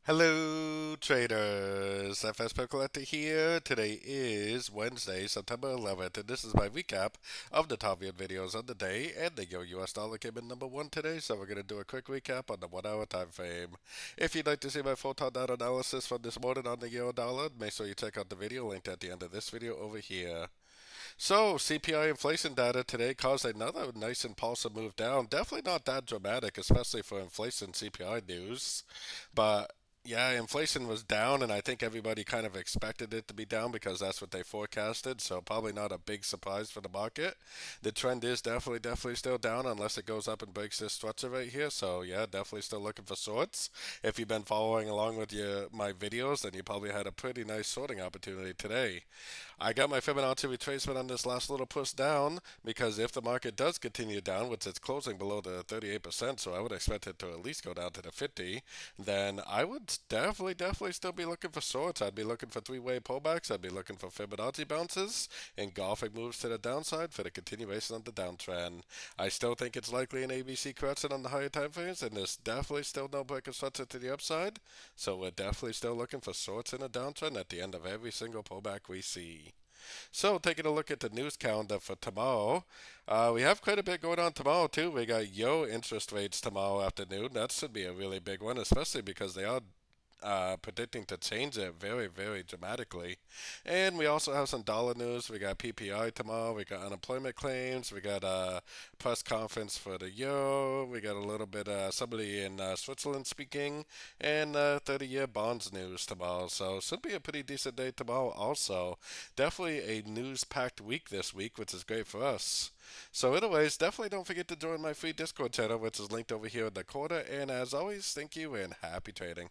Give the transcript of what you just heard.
Hello, traders. FS Pet Collector here. Today is Wednesday, September 11th, and this is my recap of the top viewed videos of the day. And the US dollar came in number one today, so we're going to do a quick recap on the 1 hour time frame. If you'd like to see my full top down analysis from this morning on the euro dollar, make sure you check out the video linked at the end of this video over here. So, CPI inflation data today caused another nice impulsive move down. Definitely not that dramatic, especially for inflation CPI news. But yeah, inflation was down, and I think everybody kind of expected it to be down because that's what they forecasted. So, probably not a big surprise for the market. The trend is definitely still down unless it goes up and breaks this structure right here. So, yeah, definitely still looking for sorts. If you've been following along with my videos, then you probably had a pretty nice sorting opportunity today. I got my Fibonacci retracement on this last little push down because if the market does continue down, which it's closing below the 38%, so I would expect it to at least go down to the 50, then I would definitely still be looking for sorts. I'd be looking for three-way pullbacks. I'd be looking for Fibonacci bounces and golfing moves to the downside for the continuation of the downtrend. I still think it's likely an ABC correction on the higher time frames, and there's definitely still no break of structure to the upside. So we're definitely still looking for sorts in a downtrend at the end of every single pullback we see. So, taking a look at the news calendar for tomorrow, we have quite a bit going on tomorrow, too. We got interest rates tomorrow afternoon. That should be a really big one, especially because they are predicting to change it very dramatically. And we also have some dollar news. We got PPI tomorrow. We got unemployment claims. We got a press conference for the euro. We got a little bit somebody in Switzerland speaking, and 30-year bonds news tomorrow. So should be a pretty decent day tomorrow. Also, definitely a news-packed week this week, which is great for us. So, anyways, definitely don't forget to join my free Discord channel, which is linked over here in the corner. And as always, thank you and happy trading.